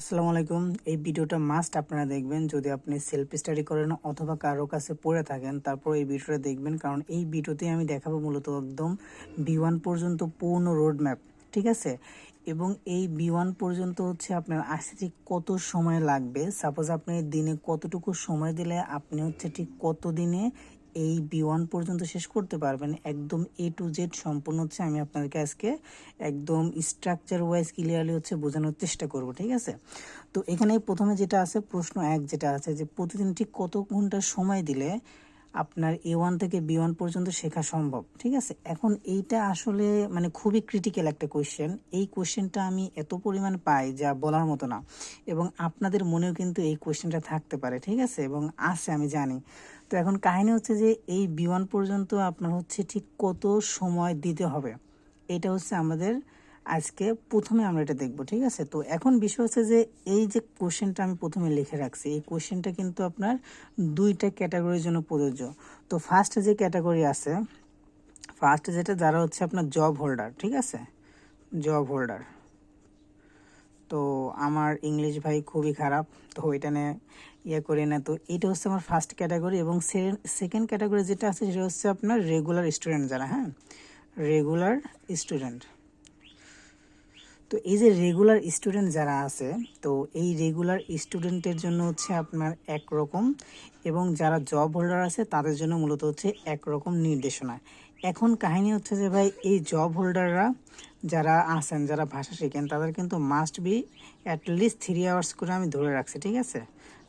আসসালামু আলাইকুম। এই ভিডিওটা মাস্ট আপনারা দেখবেন যদি আপনি সেলফ স্টাডি করেন অথবা কারো কাছে পড়ে থাকেন, তারপর এই ভিডিওটা দেখবেন, কারণ এই ভিডিওতে আমি দেখাবো মূলত একদম B1 পর্যন্ত পূর্ণ রোড ম্যাপ। ঠিক আছে? এবং এই B1 পর্যন্ত হচ্ছে আপনার আসতে ঠিক কত সময় লাগবে, সাপোজ আপনি দিনে কতটুকু সময় দিলে আপনি হচ্ছে ঠিক কত দিনে এই B1 পর্যন্ত শেষ করতে পারবেন, একদম A to Z সম্পূর্ণ হচ্ছে আমি আপনাদেরকে আজকে একদম স্ট্রাকচার ওয়াইজ ক্লিয়ারলি হচ্ছে বোঝানোর চেষ্টা করব। ঠিক আছে? তো এখানে প্রথমে যেটা আছে, প্রশ্ন 1 যেটা আছে যে প্রতিদিন ঠিক কত ঘন্টা সময় দিলে আপনার A1 থেকে B1 পর্যন্ত শেখা সম্ভব। ঠিক আছে? এখন এইটা আসলে মানে খুবই ক্রিটিক্যাল একটা কোয়েশ্চেন। এই কোয়েশ্চেনটা আমি এত পরিমাণ পাই যা বলার মতো না, এবং আপনাদের মনেও কিন্তু এই কোয়েশ্চেনটা থাকতে পারে। ঠিক আছে? এবং আছে, আমি জানি। তো এখন কাহিনী হচ্ছে যে এই B1 পর্যন্ত আপনার হচ্ছে ঠিক কত সময় দিতে হবে, এটা হচ্ছে আমাদের আজকে প্রথমে আমরা এটা দেখব। ঠিক আছে? তো এখন বিষয় হচ্ছে যে এই যে কোশ্চেনটা আমি প্রথমে লিখে রাখছি, এই কোশ্চেনটা কিন্তু আপনার দুইটা ক্যাটাগরির জন্য প্রযোজ্য। তো ফার্স্ট যে ক্যাটাগরি আছে, ফার্স্ট যেটা যারা হচ্ছে আপনার জব হোল্ডার। ঠিক আছে? Job holder. তো আমার ইংলিশ ভাই খুবই খারাপ, তো ওইটা নিয়ে করি না। তো এটা হচ্ছে আমার ফার্স্ট ক্যাটাগরি, এবং সেকেন্ড ক্যাটাগরি যেটা আছে সেটা হচ্ছে আপনার রেগুলার স্টুডেন্ট যারা, হ্যাঁ, রেগুলার স্টুডেন্ট। তো এই যে রেগুলার স্টুডেন্ট যারা আছে, তো এই রেগুলার স্টুডেন্টের জন্য হচ্ছে আপনার একরকম, এবং যারা জব হোল্ডার আছে তাদের জন্য মূলত হচ্ছে একরকম নির্দেশনা। এখন কাহিনী হচ্ছে যে ভাই, এই জব হোল্ডাররা যারা আছেন, যারা ভাষা শেখেন, তাদের কিন্তু মাস্ট বি অ্যাটলিস্ট 3 আওয়ার্স করে আমি ধরে রাখছি। ঠিক আছে?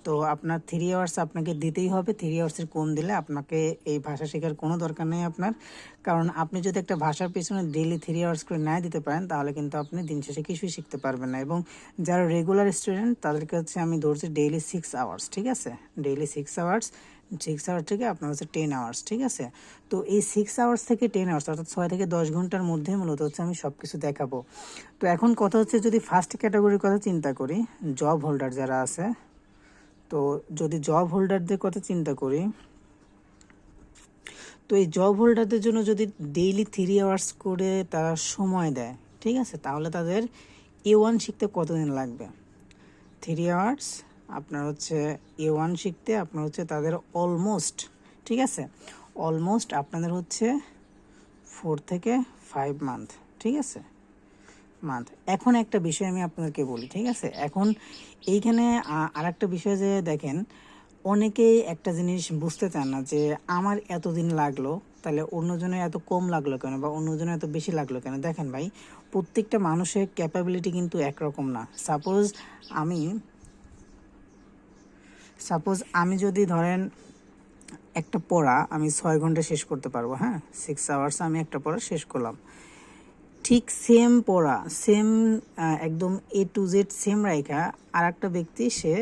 তো আপনার 3 আওয়ার্স আপনাকে দিতেই হবে। 3 আওয়ার্সের কম দিলে আপনাকে এই ভাষা শেখার কোনো দরকার নেই আপনার, কারণ আপনি যদি একটা ভাষার পেছনে ডেইলি 3 আওয়ার্স করে না দিতে পারেন, তাহলে কিন্তু আপনি দিন শেষে কিছুই শিখতে পারবেন না। এবং যারা রেগুলার স্টুডেন্ট তাদেরকে হচ্ছে আমি ধরছি ডেইলি 6 আওয়ার্স। ঠিক আছে? ডেইলি 6 আওয়ার্স, 6 আওয়ার থেকে আপনার হচ্ছে 10 আওয়ার্স। ঠিক আছে? তো এই 6 আওয়ার্স থেকে 10 আওয়ার্স, অর্থাৎ 6 থেকে 10 ঘন্টার মধ্যে মূলত হচ্ছে আমি সব কিছু দেখাবো। তো এখন কথা হচ্ছে, যদি ফার্স্ট ক্যাটাগরির কথা চিন্তা করি, জব হোল্ডার যারা আছে, তো যদি জব হোল্ডারদের কথা চিন্তা করি, তো এই জব হোল্ডারদের জন্য যদি ডেইলি 3 আওয়ার্স করে তারা সময় দেয়, ঠিক আছে, তাহলে তাদের A1 শিখতে কতদিন লাগবে? 3 আওয়ার্স আপনার হচ্ছে A1 শিখতে আপনার হচ্ছে তাদের অলমোস্ট, ঠিক আছে, অলমোস্ট আপনাদের হচ্ছে 4 থেকে 5 মান্থ। ঠিক আছে? মান্থ। এখন একটা বিষয় আমি আপনাদেরকে বলি। ঠিক আছে? এখন এইখানে আর একটা বিষয় যে দেখেন, অনেকেই একটা জিনিস বুঝতে চান না যে আমার এতদিন লাগলো, তাহলে অন্যজনের এত কম লাগলো কেন, বা অন্যজনের এত বেশি লাগলো কেন। দেখেন ভাই, প্রত্যেকটা মানুষের ক্যাপাবিলিটি কিন্তু একরকম না। আমি সাপোজ যদি ধরেন একটা পড়া আমি 6 ঘন্টা শেষ করতে পারবো, হ্যাঁ, 6 আওয়ার্স আমি একটা পড়া শেষ করলাম। ঠিক সেম পড়া, সেম একদম A to Z সেম রাইখা আর একটা ব্যক্তি সে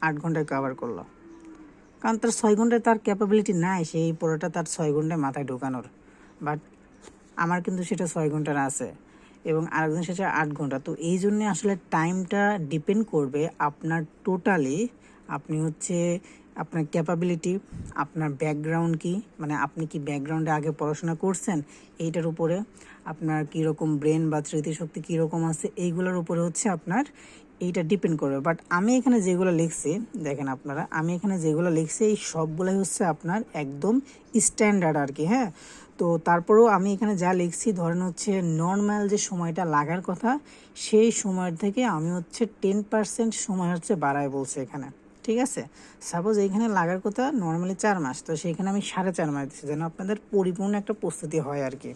8 ঘন্টায় কভার করলো, কারণ তার 6 ঘন্টায় তার ক্যাপাবিলিটি নাই সেই পড়াটা তার 6 ঘন্টায় মাথায় ঢোকানোর। বাট আমার কিন্তু সেটা 6 ঘন্টার আছে, এবং আরেকজন সেটা 8 ঘন্টা। তো এই জন্যে আসলে টাইমটা ডিপেন্ড করবে আপনার টোটালি, আপনি হচ্ছে আপনার ক্যাপাবিলিটি, আপনার ব্যাকগ্রাউন্ড কি, মানে আপনি কি ব্যাকগ্রাউন্ডে আগে পড়াশোনা করছেন, এইটার উপরে আপনার কীরকম ব্রেন বা স্মৃতিশক্তি কীরকম আছে, এইগুলোর উপরে হচ্ছে আপনার এইটা ডিপেন্ড করবে। বাট আমি এখানে যেগুলো লিখছি, দেখেন আপনারা, আমি এখানে যেগুলো লিখছি এই সবগুলোই হচ্ছে আপনার একদম স্ট্যান্ডার্ড আর কি, হ্যাঁ। তো তারপরেও আমি এখানে যা লিখছি, ধরেন হচ্ছে নর্মাল যে সময়টা লাগার কথা, সেই সময়ের থেকে আমি হচ্ছে 10% সময় হচ্ছে বাড়ায় বলছে এখানে। ঠিক আছে? সাপোজ এইখানে লাগার কথা নর্মালি 4 মাস, তো সেইখানে আমি 4.5 মাস দিচ্ছি, যেন আপনাদের পরিপূর্ণ একটা প্রস্তুতি হয় আর কি।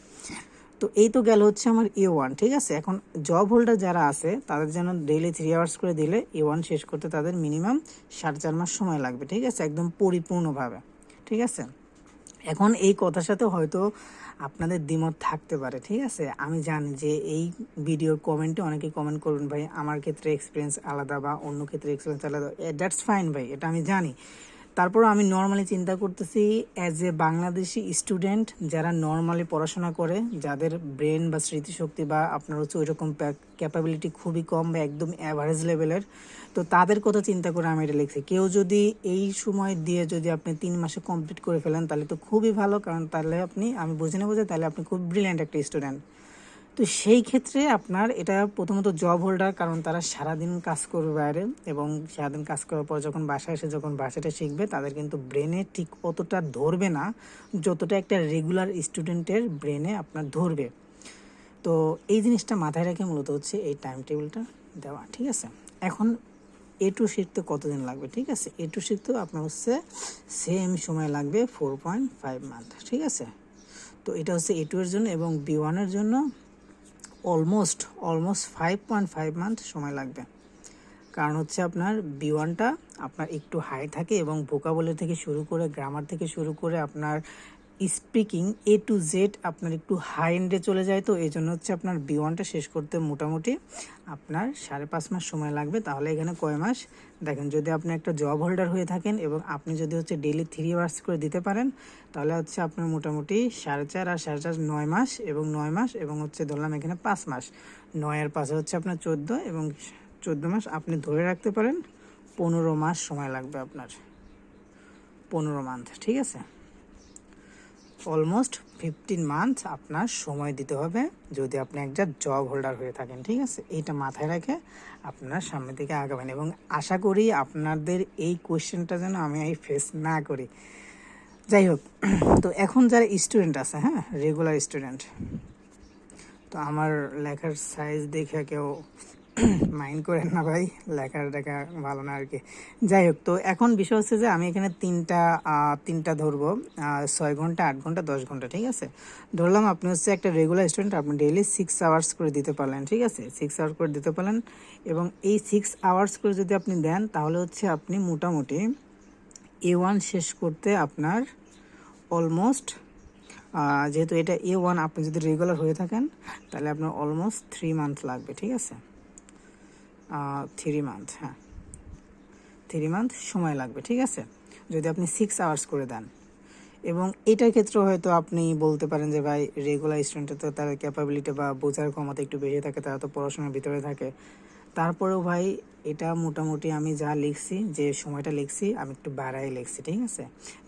তো এই তো গেল হচ্ছে আমার A1। ঠিক আছে? এখন জব হোল্ডার যারা আছে তাদের জন্য ডেইলি 3 আওয়ার্স করে দিলে A1 শেষ করতে তাদের মিনিমাম 4.5 মাস সময় লাগবে। ঠিক আছে? একদম পরিপূর্ণভাবে। ঠিক আছে? এখন এই কথার সাথে হয়তো আপনাদের দ্বিমত থাকতে পারে। ঠিক আছে? আমি জানি যে এই ভিডিওর কমেন্টে অনেকে কমেন্ট করবেন, ভাই আমার ক্ষেত্রে এক্সপিরিয়েন্স আলাদা বা অন্য ক্ষেত্রে এক্সপিরিয়েন্স আলাদা। দ্যাটস ফাইন ভাই, এটা আমি জানি। তারপরও আমি নর্মালি চিন্তা করতেছি অ্যাজ এ বাংলাদেশি স্টুডেন্ট যারা নর্মালি পড়াশোনা করে, যাদের ব্রেন বা স্মৃতিশক্তি বা আপনার হচ্ছে ওইরকম ক্যাপাবিলিটি খুবই কম বা একদম অ্যাভারেজ লেভেলের, তো তাদের কথা চিন্তা করে আমি এটা লিখছি। কেউ যদি এই সময় দিয়ে যদি আপনি 3 মাসে কমপ্লিট করে ফেলেন তাহলে তো খুবই ভালো, কারণ তাহলে আমি বুঝে নেবো যে তাহলে আপনি খুব ব্রিলিয়ান্ট একটা স্টুডেন্ট। তো সেই ক্ষেত্রে আপনার এটা প্রথমত জব হোল্ডার, কারণ তারা সারাদিন কাজ করবে বাইরে, এবং সারাদিন কাজ করার পর যখন বাসায় এসে যখন ভাষাটা শিখবে তাদের কিন্তু ব্রেনে ঠিক অতটা ধরবে না যতটা একটা রেগুলার স্টুডেন্টের ব্রেনে আপনার ধরবে। তো এই জিনিসটা মাথায় রেখে মূলত হচ্ছে এই টাইম টেবিলটা দেওয়া, ঠিক আছে। এখন A2 শিখতে কতদিন লাগবে, ঠিক আছে। A2 শিখতেও আপনার হচ্ছে সেম সময় লাগবে 4.5 মান্থ, ঠিক আছে। তো এটা হচ্ছে A2 এর জন্য, এবং B1 এর জন্য অলমোস্ট 5.5 মান্থ সময় লাগবে। কারণ হচ্ছে আপনার B1টা আপনার একটু হাই থাকে, এবং ভোকাবুলারি থেকে শুরু করে গ্রামার থেকে শুরু করে আপনার স্পিকিং A to Z আপনার একটু হাই এন্ডে চলে যায়। তো এই জন্য হচ্ছে আপনার B1টা শেষ করতে মোটামুটি আপনার 5.5 মাস সময় লাগবে। তাহলে এখানে কয় মাস দেখেন, যদি আপনি একটা জব হোল্ডার হয়ে থাকেন এবং আপনি যদি হচ্ছে ডেইলি 3 আওয়ার্স করে দিতে পারেন, তাহলে হচ্ছে আপনার মোটামুটি 4.5 আর 4.5 9 মাস, এবং 9 মাস এবং হচ্ছে ধরলাম এখানে 5 মাস, 9 আর 5 হচ্ছে আপনার 14, এবং 14 মাস আপনি ধরে রাখতে পারেন 15 মাস সময় লাগবে আপনার, 15 মান্থ, ঠিক আছে। অলমোস্ট 15 মান্থ আপনার সময় দিতে হবে যদি আপনি একটা জব হোল্ডার হয়ে থাকেন, ঠিক আছে। এইটা মাথায় রেখে আপনার সামনের দিকে আগাবেন, এবং আশা করি আপনাদের এই কোয়েশ্চেনটা যেন আমি ফেস না করি। যাই হোক, তো এখন যারা স্টুডেন্ট আছে, হ্যাঁ, রেগুলার স্টুডেন্ট, তো আমার লেখার সাইজ দেখে কেউ মাইন্ড করেন না ভাই, লেখার দেখা ভালো না আর কি। যাই হোক, তো এখন বিষয় হচ্ছে যে আমি এখানে তিনটা ধরবো, 6 ঘন্টা, 8 ঘন্টা, 10 ঘন্টা, ঠিক আছে। ধরলাম আপনি হচ্ছে একটা রেগুলার স্টুডেন্ট, আপনি ডেইলি 6 আওয়ার্স করে দিতে পারলেন, ঠিক আছে, 6 আওয়ার্স করে দিতে পারলেন, এবং এই 6 আওয়ার্স করে যদি আপনি দেন তাহলে হচ্ছে আপনি মোটামুটি A1 শেষ করতে আপনার অলমোস্ট, যেহেতু এটা A1, আপনি যদি রেগুলার হয়ে থাকেন তাহলে আপনার অলমোস্ট 3 মান্থ লাগবে, ঠিক আছে। 3 মান্থ, হ্যাঁ, 3 মান্থ সময় লাগবে, ঠিক আছে, যদি আপনি 6 আওয়ার্স করে দেন। এবং এটার ক্ষেত্রে হয়তো আপনি বলতে পারেন যে ভাই রেগুলার স্টুডেন্টের তো তার ক্যাপাবিলিটি বা বোঝার ক্ষমতা একটু বেশি থাকে, তারা তো পড়াশোনার ভিতরে থাকে। তারপরেও ভাই এটা মোটামুটি আমি যা লিখছি, যে সময়টা লিখছি আমি একটু বাড়াই লিখছি, ঠিক আছে,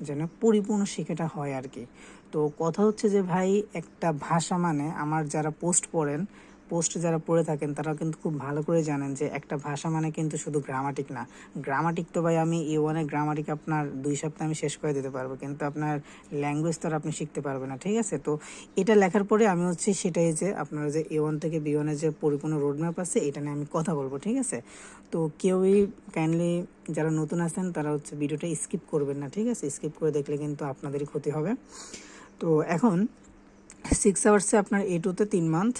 যেন পরিপূর্ণ শেখাটা হয় আর কি। তো কথা হচ্ছে যে ভাই একটা ভাষা মানে, আমার যারা পোস্ট যারা পড়ে থাকেন তারা কিন্তু খুব ভালো করে জানেন যে একটা ভাষা মানে কিন্তু শুধু গ্রামাটিক না। গ্রামাটিক তো ভাই আমি A1-এর গ্রামাটিক আপনার 2 সপ্তাহে আমি শেষ করে দিতে পারবো, কিন্তু আপনার ল্যাঙ্গুয়েজ তো আর আপনি শিখতে পারবেন না, ঠিক আছে। তো এটা লেখার পরে আমি হচ্ছে সেটাই যে আপনার যে A1 থেকে B1-এর যে পরিপূর্ণ রোডম্যাপ আছে এটা নিয়ে আমি কথা বলবো, ঠিক আছে। তো কেউই কাইন্ডলি যারা নতুন আছেন তারা হচ্ছে ভিডিওটা স্কিপ করবেন না, ঠিক আছে, স্কিপ করে দেখলে কিন্তু আপনাদেরই ক্ষতি হবে। তো এখন 6 আওয়ার্সে আপনার A2-তে 3 মান্থ,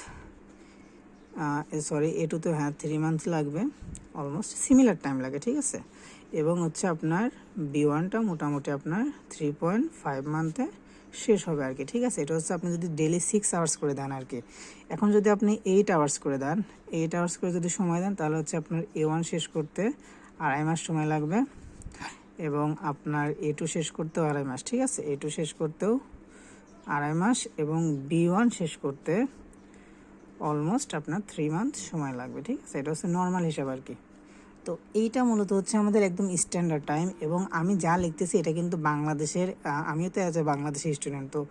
A2-তে, হ্যাঁ, 3 মান্থ লাগবে, অলমোস্ট সিমিলার টাইম লাগে, ঠিক আছে। এবং হচ্ছে আপনার B1টা মোটামুটি আপনার 3.5 মান্থে শেষ হবে আর কি, ঠিক আছে। এটা হচ্ছে আপনি যদি ডেলি 6 আওয়ার্স করে দেন আর কি। এখন যদি আপনি 8 আওয়ার্স করে দেন, 8 আওয়ার্স করে যদি সময় দেন তাহলে হচ্ছে আপনার A1 শেষ করতে 2.5 মাস সময় লাগবে, এবং আপনার A2 শেষ করতেও 2.5 মাস, ঠিক আছে, A2 শেষ করতেও 2.5 মাস, এবং B1 শেষ করতে অলমোস্ট আপনার 3 মান্থ সময় লাগবে, ঠিক আছে। এটা হচ্ছে নর্মাল হিসাব আর কি। তো এইটা মূলত হচ্ছে আমাদের একদম স্ট্যান্ডার্ড টাইম, এবং আমি যা লিখতেছি এটা কিন্তু বাংলাদেশের, আমিও তো অ্যাজ এ বাংলাদেশি স্টুডেন্ট, তো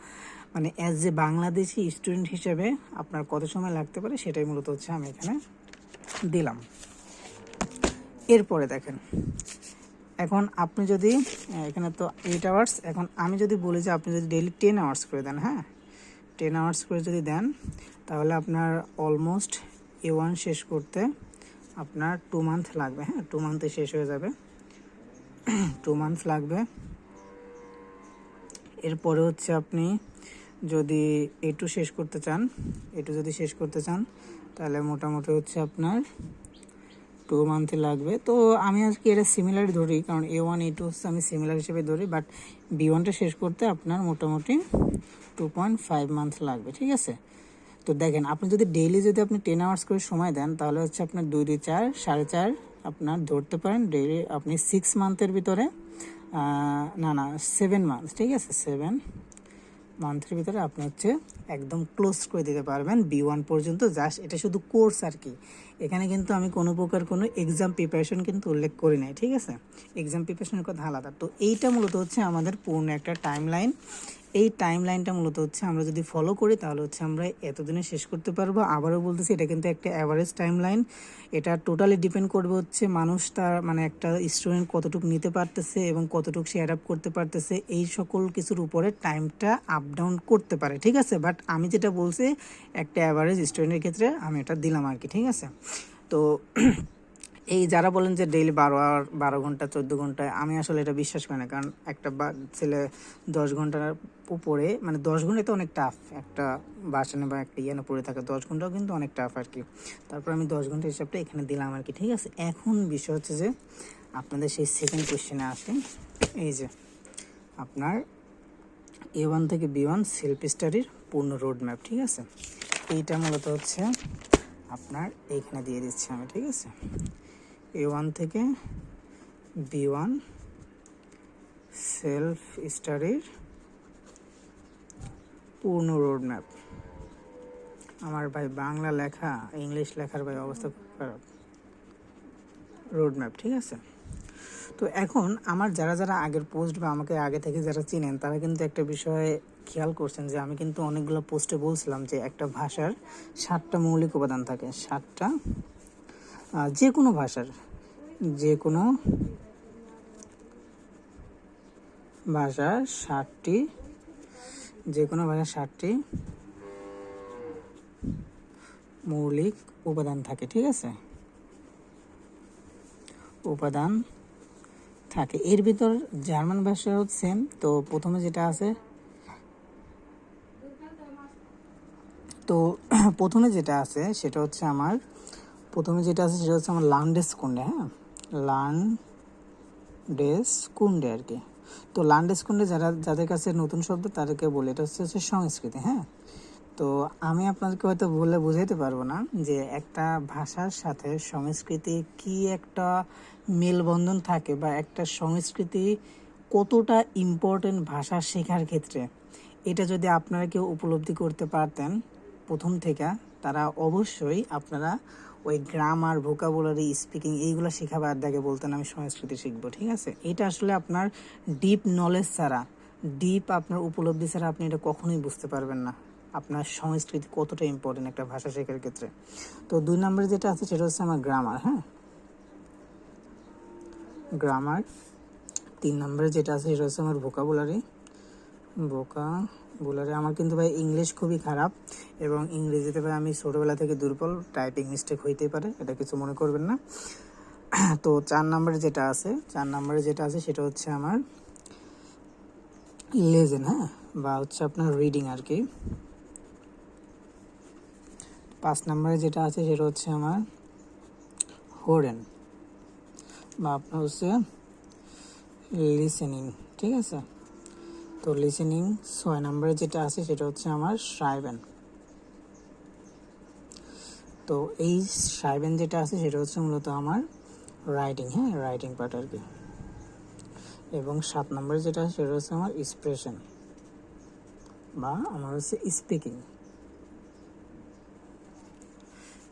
মানে অ্যাজ এ বাংলাদেশি স্টুডেন্ট হিসেবে আপনার কত সময় লাগতে পারে সেটাই মূলত হচ্ছে আমি এখানে দিলাম। এরপরে দেখেন, এখন আপনি যদি এখানে তো 8 আওয়ার্স, এখন আমি যদি বলি যে আপনি যদি ডেইলি 10 আওয়ার্স করে দেন, হ্যাঁ, 10 আওয়ার্স করে যদি দেন তাহলে আপনার অলমোস্ট A1 শেষ করতে আপনার 2 মান্থ লাগবে, হ্যাঁ, 2 মান্থে শেষ হয়ে যাবে, 2 মান্থ লাগবে। এরপরে হচ্ছে আপনি যদি A2 শেষ করতে চান, A2 যদি শেষ করতে চান তাহলে মোটামুটি হচ্ছে আপনার 2 মান্থে লাগবে। তো আমি আজকে এটা সিমিলার ধরি, কারণ A1 A2 হচ্ছে আমি সিমিলার হিসেবে ধরি, বাট B1টা শেষ করতে আপনার মোটামুটি 2.5 মান্থ লাগবে, ঠিক আছে। তো দেখেন, আপনি যদি ডেইলি যদি আপনি 10 আওয়ার্স করে সময় দেন তাহলে হচ্ছে আপনার 2 2 4 4.5 আপনার ধরতে পারেন ডেইলি আপনি 6 মান্থের ভিতরে, না 7 মান্থ, ঠিক আছে, 7 মান্থের ভিতরে আপনি হচ্ছে একদম ক্লোজ করে দিতে পারবেন B1 পর্যন্ত। জাস্ট এটা শুধু কোর্স আর কি, এখানে কিন্তু আমি কোনো প্রকার কোনো এক্সাম প্রিপারেশন কিন্তু উল্লেখ করি নাই, ঠিক আছে, এক্সাম প্রিপারেশনের কথা আলাদা। তো এইটা মূলত হচ্ছে আমাদের পূর্ণ একটা টাইম লাইন, এই টাইম লাইনটা মূলত হচ্ছে আমরা যদি ফলো করি তাহলে হচ্ছে আমরা এতদিনে শেষ করতে পারবো। আবারও বলতেছি, এটা কিন্তু একটা অ্যাভারেজ টাইম লাইন। এটা টোটালি ডিপেন্ড করবে হচ্ছে মানুষ তার মানে একটা স্টুডেন্ট কতটুকু নিতে পারতেছে এবং কতটুকু সে অ্যাডাপ্ট করতে পারতেছে, এই সকল কিছুর উপরে টাইমটা আপ ডাউন করতে পারে, ঠিক আছে। বাট আমি যেটা বলছি একটা অ্যাভারেজ স্টুডেন্টের ক্ষেত্রে আমি এটা দিলাম আর কি, ঠিক আছে। তো এই যারা বলেন যে ডেইলি 12 আওয়ার 12 ঘন্টা 14 ঘন্টায়, আমি আসলে এটা বিশ্বাস করি না। কারণ একটা ছেলে 10 ঘন্টার উপরে মানে 10 ঘন্টা তো অনেক টাফ, একটা বাসনে বা একটা ইয়ানে পড়ে থাকে 10 ঘন্টাও কিন্তু অনেক টাফ আর কি। তারপর আমি 10 ঘন্টা হিসাবটা এখানে দিলাম আর কি, ঠিক আছে। এখন বিষয় হচ্ছে যে আপনাদের সেই সেকেন্ড কোয়েশ্চেনে আসে। এই যে আপনার A1 থেকে B1 সেলফ স্টাডির পূর্ণ রোড ম্যাপ, ঠিক আছে। এইটা মূলত হচ্ছে আপনার এইখানে দিয়ে দিচ্ছি আমি, ঠিক আছে। A1 থেকে B1 সেলফ স্টাডির পূর্ণ রোড ম্যাপ। আমার ভাই বাংলা লেখা ইংলিশ লেখার ভাই অবস্থা খুব খারাপ। রোড ম্যাপ, ঠিক আছে। তো এখন আমার যারা যারা আগের পোস্ট বা আমাকে আগে থেকে যারা চিনেন তারা কিন্তু একটা বিষয়ে খেয়াল করছেন যে আমি কিন্তু অনেকগুলো পোস্টে বলছিলাম যে একটা ভাষার 7টা মৌলিক উপাদান থাকে। 7টা যে কোনো ভাষার যে কোনো ভাষার 7টি যে কোনো ভাষার 7টি মৌলিক উপাদান থাকে, ঠিক আছে। উপাদান থাকে, এর ভিতর জার্মান ভাষাও সেম। তো প্রথমে যেটা আছে সেটা হচ্ছে আমার লান্ডেসকুন্ডে, হ্যাঁ, লান্ডেসকুন্ডে আর কি। তো লান্ডেসকুন্ডে যাদের কাছে নতুন শব্দ তাদেরকে বলে এটা হচ্ছে সংস্কৃতি, হ্যাঁ। তো আমি আপনাদেরকে হয়তো বলে বোঝাইতে পারবো না যে একটা ভাষার সাথে সংস্কৃতি কি একটা মেলবন্ধন থাকে বা একটা সংস্কৃতি কতটা ইম্পর্টেন্ট ভাষা শেখার ক্ষেত্রে। এটা যদি আপনারা কেউ উপলব্ধি করতে পারতেন প্রথম থেকে, তারা অবশ্যই আপনারা ওই গ্রামার, ভোকাবুলারি, স্পিকিং এইগুলো শেখা বাদ দেখে বলতেন আমি সংস্কৃতি শিখবো, ঠিক আছে। এটা আসলে আপনার ডিপ নলেজ ছাড়া, ডিপ আপনার উপলব্ধি ছাড়া আপনি এটা কখনোই বুঝতে পারবেন না আপনার সংস্কৃতি কতটা ইম্পর্টেন্ট একটা ভাষা শেখার ক্ষেত্রে। তো 2 নম্বরে যেটা আছে সেটা হচ্ছে আমার গ্রামার, হ্যাঁ, গ্রামার। 3 নম্বরে যেটা আছে সেটা হচ্ছে আমার ভোকাবুলারি। আমার কিন্তু ভাই ইংলিশ খুবই খারাপ এবং ইংরেজিতে ভাই আমি ছোটোবেলা থেকে দুর্বল, টাইপিং মিস্টেক হইতেই পারে, এটা কিছু মনে করবেন না। তো 4 নম্বরে যেটা আছে সেটা হচ্ছে আমার লেজেন, হ্যাঁ, বা হচ্ছে আপনার রিডিং আর কি। 5 নম্বরে যেটা আছে সেটা হচ্ছে আমার হোরেন বা আপনার হচ্ছে লিসেনিং, ঠিক আছে। তো লিসেনিং। 6 নম্বরে যেটা আছে সেটা হচ্ছে আমার শ্রাইবেন। তো এই শ্রাইবেন যেটা আছে সেটা হচ্ছে মূলত আমার রাইটিং, হ্যাঁ, রাইটিং পার্ট আর কি। এবং 7 নম্বরে যেটা আছে সেটা হচ্ছে আমার এক্সপ্রেশন বা আমার হচ্ছে স্পিকিং।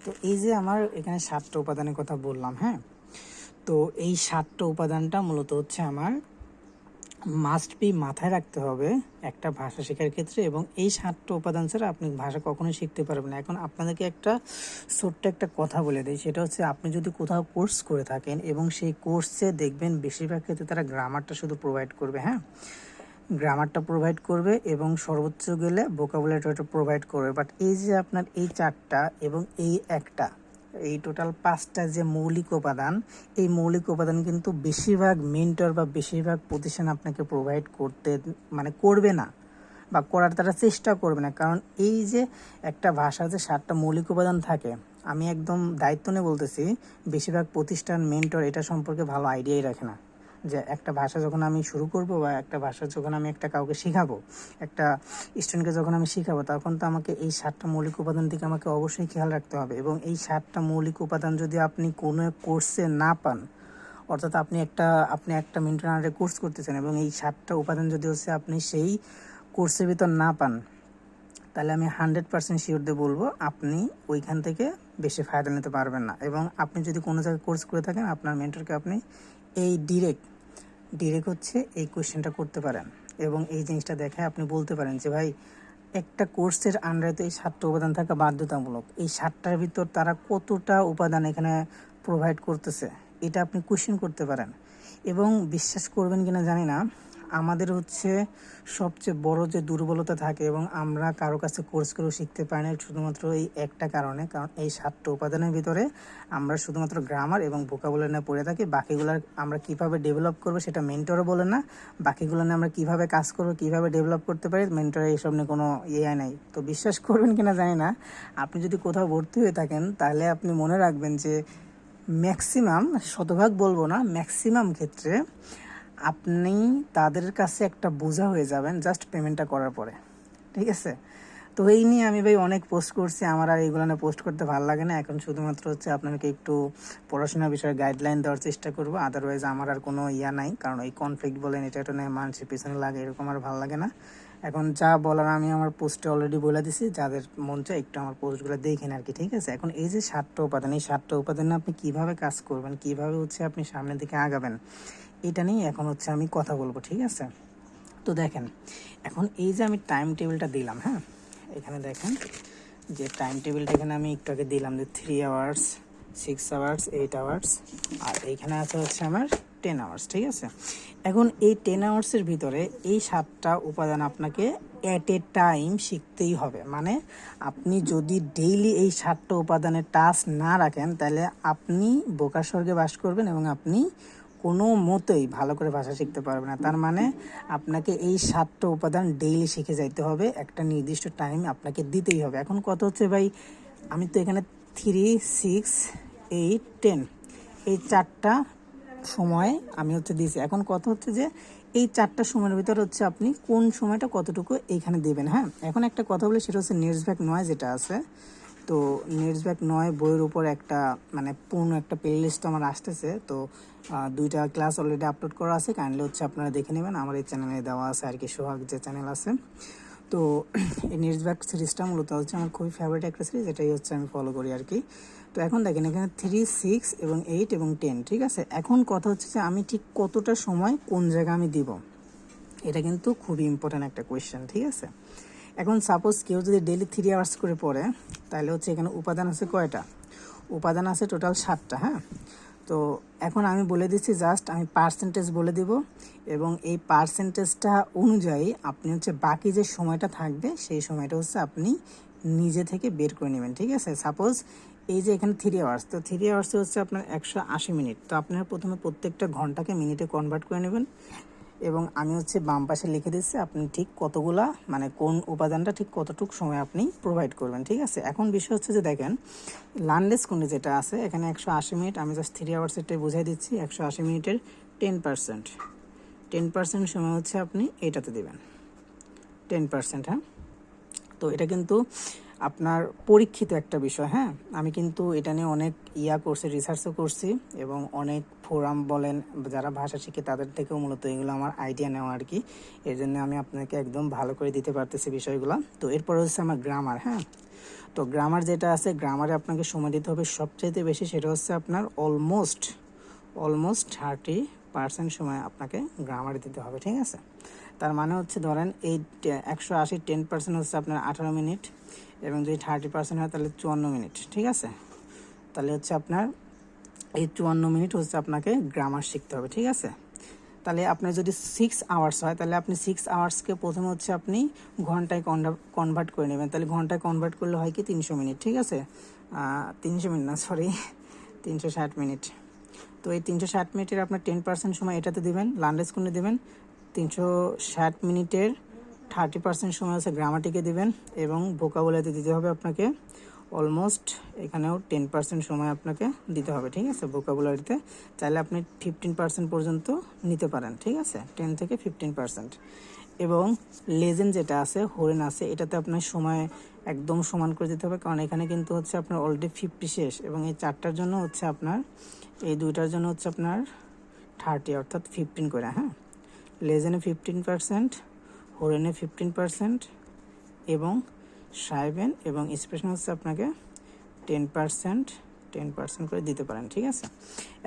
তো এই যে আমার এখানে 7টা উপাদানের কথা বললাম, হ্যাঁ। তো এই 7টা উপাদানটা মূলত হচ্ছে আমার মাস্ট বি মাথায় রাখতে হবে একটা ভাষা শেখার ক্ষেত্রে, এবং এই 7টা উপাদান ছাড়া আপনি ভাষা কখনোই শিখতে পারবেন না। এখন আপনাদেরকে একটা ছোট্ট একটা কথা বলে দিই, সেটা হচ্ছে আপনি যদি কোথাও কোর্স করে থাকেন এবং সেই কোর্সে দেখবেন বেশিরভাগ ক্ষেত্রে তারা গ্রামারটা শুধু প্রোভাইড করবে, হ্যাঁ, গ্রামারটা প্রোভাইড করবে এবং সর্বোচ্চ গেলে ভোকাবুলারিটা প্রোভাইড করবে। বাট এই যে আপনার এই 4টা এবং এই একটা, এই টোটাল 5টা যে মৌলিক উপাদান, এই মৌলিক উপাদান কিন্তু বেশিরভাগ মেন্টর বা বেশিরভাগ প্রতিষ্ঠান আপনাকে প্রোভাইড করতে মানে করবে না বা করার তারা চেষ্টা করবে না। কারণ এই যে একটা ভাষার যে 7টা মৌলিক উপাদান থাকে, আমি একদম দায়িত্ব নিয়ে বলতেছি বেশিরভাগ প্রতিষ্ঠান, মেন্টর এটা সম্পর্কে ভালো আইডিয়াই রাখে না যে একটা ভাষা যখন আমি শুরু করব বা একটা ভাষা যখন আমি একটা কাউকে শেখাবো, একটা স্টুডেন্টকে যখন আমি শেখাবো, তখন তো আমাকে এই 7টা মৌলিক উপাদান দিকে আমাকে অবশ্যই খেয়াল রাখতে হবে। এবং এই 7টা মৌলিক উপাদান যদি আপনি কোনো কোর্সে না পান, অর্থাৎ আপনি একটা মেন্টর আন্ডারে কোর্স করতেছেন এবং এই 7টা উপাদান যদি হচ্ছে আপনি সেই কোর্সের ভিতর না পান, তাহলে আমি 100% শিওর দিয়ে বলবো আপনি ওইখান থেকে বেশি ফায়দা নিতে পারবেন না। এবং আপনি যদি কোনো জায়গায় কোর্স করে থাকেন, আপনার মেন্টরকে আপনি এই ডিরেক্ট হচ্ছে এই কোয়েশ্চেনটা করতে পারেন এবং এই জিনিসটা দেখে আপনি বলতে পারেন যে ভাই একটা কোর্সের আন্ডারে তো এই 7টা উপাদান থাকা বাধ্যতামূলক, এই 7টার ভিতর তারা কতটা উপাদান এখানে প্রোভাইড করতেছে এটা আপনি কোশ্চেন করতে পারেন। এবং বিশ্বাস করবেন কিনা জানি না, আমাদের হচ্ছে সবচেয়ে বড় যে দুর্বলতা থাকে এবং আমরা কারো কাছে কোর্স করেও শিখতে পারি না শুধুমাত্র এই একটা কারণে, কারণ এই 7টা উপাদানের ভিতরে আমরা শুধুমাত্র গ্রামার এবং ভোকাবুলারি নিয়ে পড়ে থাকি। বাকিগুলো আমরা কিভাবে ডেভেলপ করবো সেটা মেন্টরও বলে না, বাকিগুলো নিয়ে আমরা কিভাবে কাজ করবো কিভাবে ডেভেলপ করতে পারি মেন্টরে এইসব নিয়ে কোনো ইয়ে নাই। তো বিশ্বাস করবেন কিনা জানি না, আপনি যদি কোথাও ভর্তি হয়ে থাকেন তাহলে আপনি মনে রাখবেন যে ম্যাক্সিমাম, শতভাগ বলবো না, ম্যাক্সিমাম ক্ষেত্রে আপনি তাদের কাছে একটা বোঝা হয়ে যাবেন জাস্ট পেমেন্টটা করার পরে, ঠিক আছে। তো এই নিয়ে আমি ভাই অনেক পোস্ট করছি, আমার আর এইগুলো নিয়ে পোস্ট করতে ভালো লাগে না। এখন শুধুমাত্র হচ্ছে আপনাকে একটু পড়াশোনার বিষয়ে গাইডলাইন দেওয়ার চেষ্টা করব, আদারওয়াইজ আমার আর কোনো ইয়া নাই, কারণ এই কনফ্লিক্ট বলেন এটা নিয়ে মানুষের পিছনে লাগে এরকম আর ভালো লাগে না। এখন যা বলার আমি আমার পোস্টে অলরেডি বলে দিছি, যাদের মন চায় একটু আমার পোস্টগুলো দেখেন আর কি, ঠিক আছে। এখন এই যে 7টা উপাদান, এই 7টা উপাদানে আপনি কিভাবে কাজ করবেন, কিভাবে হচ্ছে আপনি সামনের দিকে আগাবেন, এটা নিয়ে এখন হচ্ছে আমি কথা বলবো, ঠিক আছে। তো দেখেন, এখন এই যে আমি টাইম টেবিলটা দিলাম, হ্যাঁ, এখানে দেখেন যে টাইম টেবিলটা এখানে আমি একটু আগে দিলাম যে 3 আওয়ার্স, 6 আওয়ার্স, 8 আওয়ার্স, আর এইখানে আছে হচ্ছে আমার 10 আওয়ার্স, ঠিক আছে। এখন এই 10 আওয়ার্সের ভিতরে এই 7টা উপাদান আপনাকে অ্যাট এ টাইম শিখতেই হবে। মানে আপনি যদি ডেইলি এই 7টা উপাদানের টাস্ক না রাখেন তাহলে আপনি বোকার স্বর্গে বাস করবেন এবং আপনি কোনো মতেই ভালো করে ভাষা শিখতে পারবে না। তার মানে আপনাকে এই 7টা উপাদান ডেইলি শিখে যাইতে হবে, একটা নির্দিষ্ট টাইম আপনাকে দিতেই হবে। এখন কত হচ্ছে ভাই, আমি তো এখানে 3, 6, 8, 10 এই 4টা সময় আমি হচ্ছে দিয়েছি। এখন কথা হচ্ছে যে এই 4টা সময়ের ভিতর হচ্ছে আপনি কোন সময়টা কতটুকু এইখানে দেবেন। হ্যাঁ, এখন একটা কথা বলি, সেটা হচ্ছে নেটসব্যাক 9 যেটা আছে, তো নেটসব্যাক 9 বইয়ের উপর একটা মানে পূর্ণ একটা প্লে লিস্ট আমার আসতেছে। তো 2টা ক্লাস অলরেডি আপলোড করা আছে, কাইন্ডলি হচ্ছে আপনারা দেখে নেবেন, আমার এই চ্যানেলে দেওয়া আছে আর কি, সোহাগ যে চ্যানেল আছে। তো এই নেটসব্যাক সিরিজটা মূলত হচ্ছে আমার খুবই ফেভারিট একটা সিরিজ, এটাই হচ্ছে আমি ফলো করি আর কি। তো এখন দেখেন এখানে 3, 6 এবং 8 এবং 10, ঠিক আছে। এখন কথা হচ্ছে যে আমি ঠিক কতটা সময় কোন জায়গায় আমি দিব, এটা কিন্তু খুবই ইম্পর্ট্যান্ট একটা কোয়েশ্চেন, ঠিক আছে। এখন সাপোজ কেউ যদি ডেইলি 3 আওয়ার্স করে পড়ে, তাহলে হচ্ছে এখানে উপাদান আছে কয়টা, উপাদান আছে টোটাল 7টা, হ্যাঁ। তো এখন আমি বলে দিচ্ছি, জাস্ট আমি পার্সেন্টেজ বলে দিব এবং এই পার্সেন্টেজটা অনুযায়ী আপনি হচ্ছে বাকি যে সময়টা থাকবে সেই সময়টা হচ্ছে আপনি নিজে থেকে বের করে নেবেন, ঠিক আছে। সাপোজ এই যে এখানে 3 আওয়ার্স, তো 3 আওয়ার্সে হচ্ছে আপনার 180 মিনিট, তো আপনারা প্রথমে প্রত্যেকটা ঘন্টাকে মিনিটে কনভার্ট করে নেবেন এবং আমি হচ্ছে বাম পাশে লিখে দিচ্ছি আপনি ঠিক কতগুলা মানে কোন উপাদানটা ঠিক কতটুকু সময় আপনি প্রোভাইড করবেন, ঠিক আছে। এখন বিষয় হচ্ছে যে দেখেন লার্নলেস কোণে যেটা আছে এখানে 180 মিনিট, আমি জাস্ট 3 আওয়ার্সেরটাই বুঝাই দিচ্ছি। 180 মিনিটের 10%, 10% সময় হচ্ছে আপনি এটাতে দেবেন 10%, হ্যাঁ। তো এটা কিন্তু আপনার পরীক্ষিত একটা বিষয়, হ্যাঁ। আমি কিন্তু এটা নিয়ে অনেক করছি, রিসার্চও করছি এবং অনেক ফোরাম বলেন যারা ভাষা শিখে তাদের থেকেও মূলত এগুলো আমার আইডিয়া নেওয়া আর কি। এর জন্য আমি আপনাকে একদম ভালো করে দিতে পারতেছি বিষয়গুলো। তো এরপর হচ্ছে আমার গ্রামার, হ্যাঁ। তো গ্রামার যেটা আছে, গ্রামারে আপনাকে সময় দিতে হবে সবচাইতে বেশি, সেটা হচ্ছে আপনার অলমোস্ট 30% সময় আপনাকে গ্রামারে দিতে হবে, ঠিক আছে। তার মানে হচ্ছে ধরেন এই 180 10% হচ্ছে আপনার 18 মিনিট এবং যদি 30% হয় তাহলে 54 মিনিট, ঠিক আছে। তাহলে হচ্ছে আপনার এই 54 মিনিট হচ্ছে আপনাকে গ্রামার শিখতে হবে, ঠিক আছে। তাহলে আপনার যদি 6 আওয়ার্স হয় তাহলে আপনি 6 আওয়ার্সকে প্রথমে হচ্ছে আপনি ঘন্টায় কনভার্ট করে নেবেন। তাহলে ঘন্টায় কনভার্ট করলে হয় কি 300 মিনিট, ঠিক আছে। 300 মিনিট না, সরি 360 মিনিট। তো এই 360 মিনিটের আপনার 10% সময় এটাতে দেবেন, লার্নলেস কোণে দেবেন। 360 মিনিটের 30% সময় হচ্ছে গ্রামাটিকে দিবেন এবং ভোকাবুলারিতে দিতে হবে আপনাকে অলমোস্ট, এখানেও 10% সময় আপনাকে দিতে হবে, ঠিক আছে ভোকাবুলারিতে। চাইলে আপনি 15% পর্যন্ত নিতে পারেন, ঠিক আছে, 10 থেকে 15%। এবং লেজেন্ড যেটা আছে, হরিণ আছে, এটাতে আপনার সময় একদম সমান করে দিতে হবে, কারণ এখানে কিন্তু হচ্ছে আপনার অলরেডি 50 শেষ এবং এই 4টার জন্য হচ্ছে আপনার, এই 2টার জন্য হচ্ছে আপনার 30 অর্থাৎ 15 করে, হ্যাঁ। লেজেনে 15%, হরিণে 15% এবং সাইবেন এবং স্পেশাল হচ্ছে আপনাকে 10% করে দিতে পারেন, ঠিক আছে।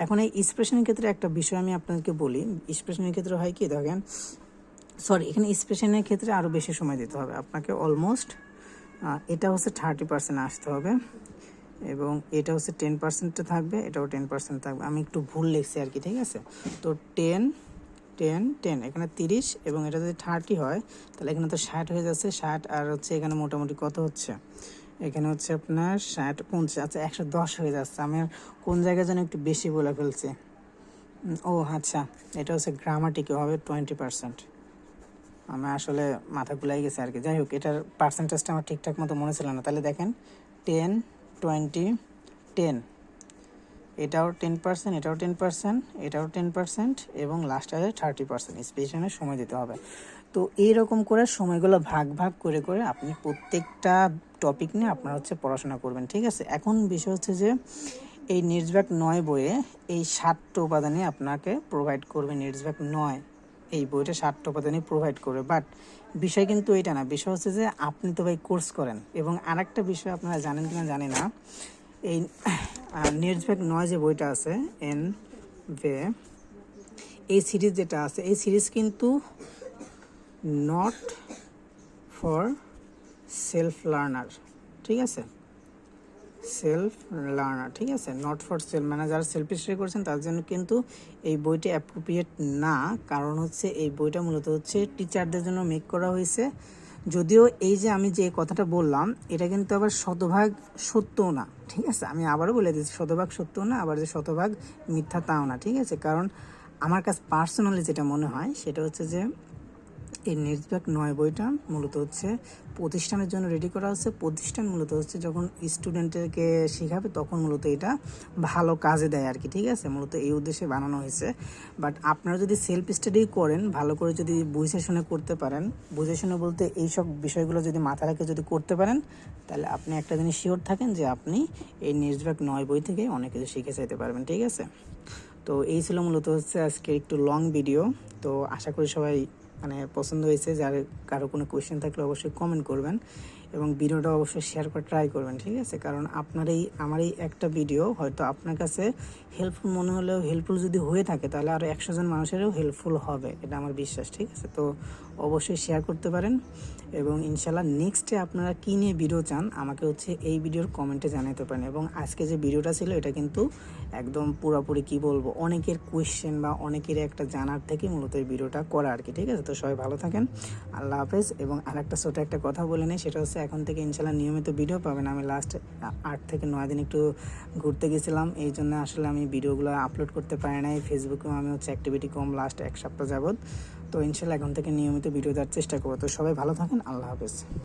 এখন এই স্পেশালের ক্ষেত্রে একটা বিষয় আমি আপনাদেরকে বলি, স্পেশালের ক্ষেত্রে হয় কি দেখেন সরি, এখানে এক্সপ্রেশনের ক্ষেত্রে আরও বেশি সময় দিতে হবে আপনাকে। অলমোস্ট এটা হচ্ছে 30% আসতে হবে, এবং এটা হচ্ছে 10% থাকবে, এটাও 10% থাকবে। আমি একটু ভুল লিখছি আর কি, ঠিক আছে। তো 10 10 10, এখানে 30, এবং এটা যদি 30 হয় তাহলে এখানে তো 60 হয়ে যাচ্ছে। 60 আর হচ্ছে এখানে মোটামুটি কত হচ্ছে, এখানে হচ্ছে আপনার 60 50, আচ্ছা 110 হয়ে যাচ্ছে। আমি কোন জায়গায় যেন একটু বেশি বলে ফেলছি। ও আচ্ছা, এটা হচ্ছে গ্রামাটিকে হবে 20%। আমি আসলে মাথা গুলাই গেছে আর কি। যাই হোক, এটার পার্সেন্টেজটা আমার ঠিকঠাক মতো মনে ছিল না। তাহলে দেখেন 10 20 10, এটাও 10%, এটাও 10%, এটাও 10%, এবং লাস্টে 30% স্পেশনের সময় দিতে হবে। তো এইরকম করে সময়গুলো ভাগ ভাগ করে করে আপনি প্রত্যেকটা টপিক নিয়ে আপনার হচ্ছে পড়াশোনা করবেন, ঠিক আছে। এখন বিষয় হচ্ছে যে এই নিটসব্যাক 9 বইয়ে এই 7টা উপাদানই আপনাকে প্রোভাইড করবে। নিটসব্যাক 9 এই বইটা 7টা উপাদানই প্রোভাইড করবে, বাট বিষয় কিন্তু এটা না। বিষয় হচ্ছে যে আপনি তো ভাই কোর্স করেন। এবং আরেকটা বিষয় আপনারা জানেন কিনা জানি না, এই নিটসব্যাক 9 যে বইটা আছে এন ভে, এই সিরিজ যেটা আছে, এই সিরিজ কিন্তু নট ফর সেলফ লার্নার, ঠিক আছে। সেলফ লার্নার, ঠিক আছে, নট ফর সেলফ, মানে যারা সেলফ স্টাডি করছেন তার জন্য কিন্তু এই বইটা অ্যাপ্রোপ্রিয়েট না। কারণ হচ্ছে এই বইটা মূলত হচ্ছে টিচারদের জন্য মেক করা হয়েছে। যদিও এই যে আমি যে কথাটা বললাম এটা কিন্তু আবার শতভাগ সত্যও না, ঠিক আছে। আমি আবারও বলে দিচ্ছি, শতভাগ সত্যও না, আবার যে শতভাগ মিথ্যা তাও না, ঠিক আছে। কারণ আমার কাছে পার্সোনালি যেটা মনে হয় সেটা হচ্ছে যে এই নিটসব্যাক 9 বইটা মূলত হচ্ছে প্রতিষ্ঠানের জন্য রেডি করা হচ্ছে। প্রতিষ্ঠান মূলত হচ্ছে যখন স্টুডেন্টদেরকে শেখাবে তখন মূলত এটা ভালো কাজে দেয় আর কি, ঠিক আছে। মূলত এই উদ্দেশ্যে বানানো হয়েছে। বাট আপনারা যদি সেলফ স্টাডি করেন, ভালো করে যদি বুঝে শুনে করতে পারেন, বুঝে শুনে বলতে এইসব বিষয়গুলো যদি মাথা রেখে যদি করতে পারেন, তাহলে আপনি একটা জিনিস শিওর থাকেন যে আপনি এই নিটসব্যাক 9 বই থেকে অনেক কিছু শিখে যেতে পারবেন, ঠিক আছে। তো এই ছিল মূলত হচ্ছে আজকে একটু লং ভিডিও। তো আশা করি সবাই মানে পছন্দ হয়েছে। যার কারো কোনো কোয়েশ্চেন থাকলে অবশ্যই কমেন্ট করবেন, এবং ভিডিওটা অবশ্যই শেয়ার করে ট্রাই করবেন, ঠিক আছে। কারণ আমার এই একটা ভিডিও হয়তো আপনার কাছে হেল্পফুল মনে হলেও, হেল্পফুল যদি হয়ে থাকে তাহলে আরও 100 জন মানুষেরও হেল্পফুল হবে, এটা আমার বিশ্বাস, ঠিক আছে। তো অবশ্যই শেয়ার করতে পারেন, এবং ইনশাল্লাহ নেক্সটে আপনারা কী নিয়ে ভিডিও চান আমাকে হচ্ছে এই ভিডিওর কমেন্টে জানাতে পারেন। এবং আজকে যে ভিডিওটা ছিল এটা কিন্তু একদম পুরোপুরি কী বলবো, অনেকের কোয়েশ্চেন বা অনেকের একটা জানার থেকে মূলত এই ভিডিওটা করা আর কি, ঠিক আছে। তো সবাই ভালো থাকেন, আল্লাহ হাফেজ। এবং আরেকটা ছোটো একটা কথা বলে নেই, সেটা হচ্ছে এখন থেকে ইনশাল্লাহ নিয়মিত ভিডিও পাবেন। আমি লাস্ট 8 থেকে 9 দিন একটু ঘুরতে গেছিলাম, এই জন্য আসলে আমি ভিডিওগুলো আপলোড করতে পারি নাই। ফেসবুকেও আমি হচ্ছে অ্যাক্টিভিটি কম লাস্ট 1 সপ্তাহ যাবত। তো ইনশাল্লাহ এখন থেকে নিয়মিত ভিডিও দেওয়ার চেষ্টা করবো। তো সবাই ভালো থাকেন, আল্লাহ হাফেজ।